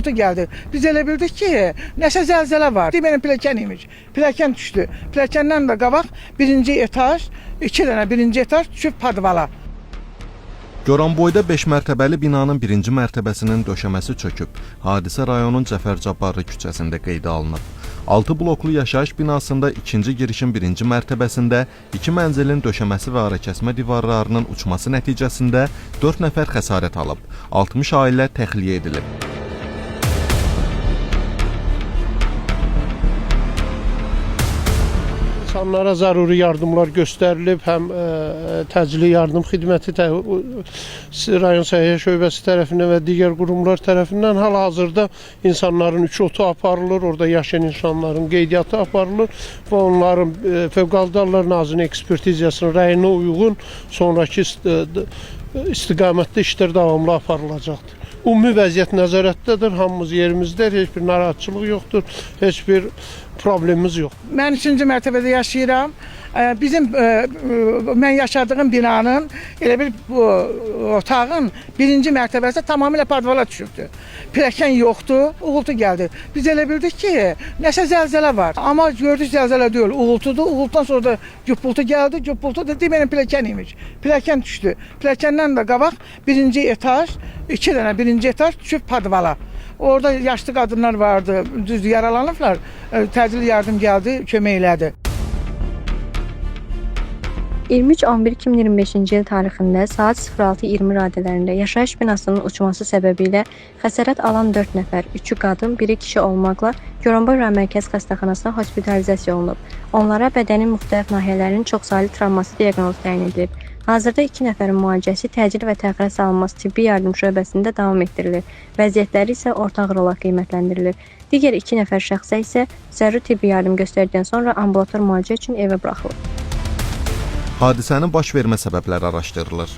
uğultu gəldi. Biz elə bildik ki, nəsə zəlzələ var. Deməli pilləkən imiş. Pilləkən düşdü. Pilləkəndən də qabaq birinci etaj, 2 dənə birinci etaj düşüb padvala. Goranboyda 5 mərtəbəli binanın birinci mərtəbəsinin döşəməsi çöküb. Hadisə rayonun Cəfər Cabbarlı küçəsində qeydə alınıb. 6 bloklu yaşayış binasında ikinci girişin birinci mərtəbəsində 2 mənzilin döşəməsi və arəkəsmə divarlarının uçması nəticəsində 4 nəfər xəsarət alıb. 60 ailə təxliyə edilib. İnsanlara zəruri yardımlar göstərilib, həm təcili yardım xidməti rayon səhiyyə şöbəsi tərəfindən və digər qurumlar tərəfindən hal-hazırda insanların 3 otu aparılır, orada yaşayan insanların qeydiyyatı aparılır və onların Fövqəladə Hallar Nazirliyinin ekspertizasının rəyinə uyğun sonraki istiqamətdə işlər davamlı aparılacaqdır. Ümumi vəziyyət nəzarətdədir, hamımız yerimizdədir, heç bir narahatçılıq yoxdur, heç bir problemimiz yox. Mən 3-cü mərtəbədə yaşayıram. Mən yaşadığım binanın elə bir otağın birinci mərtəbəsi tamamilə padvala düşübdür. Pilləkən yoxdur, uğultu gəldi. Biz elə bildik ki, nəsə zəlzələ var. Amma gördük zəlzələ deyil, uğultudur. Uğultudan sonra da güppultu gəldi. Güppultu da deməli pilləkən imiş. Pilləkən düşdü. Pilləkəndən də qabaq birinci etaj, 2 dənə birinci etaj düşüb padvala. Orada yaşlı qadınlar vardı, düzdür, yaralanıblar. Təcili yardım gəldi, kömək elədi. 23-11-2025-ci il tarixində saat 06:20 radələrində yaşayış binasının uçması səbəbilə xəsarət alan 4 nəfər, 3-ü qadın, 1-i kişi olmaqla Goranboy rayon mərkəzi xəstəxanasına hospitalizasiya olunub. Onlara bədənin müxtəlif nahiyələrinin çoxsaylı travması diaqnozu təyin edilib. Hazırda 2 nəfərin müalicəsi təcili və təxirə salınması tibbi yardım şöbəsində davam etdirilir. Vəziyyətləri isə orta ağır olaraq qiymətləndirilir. Digər 2 nəfər şəxsə isə zəruri tibbi yardım göstərdikdən sonra ambulator müalicə üçün evə buraxılıb. Hadisənin baş vermə səbəbləri araşdırılır.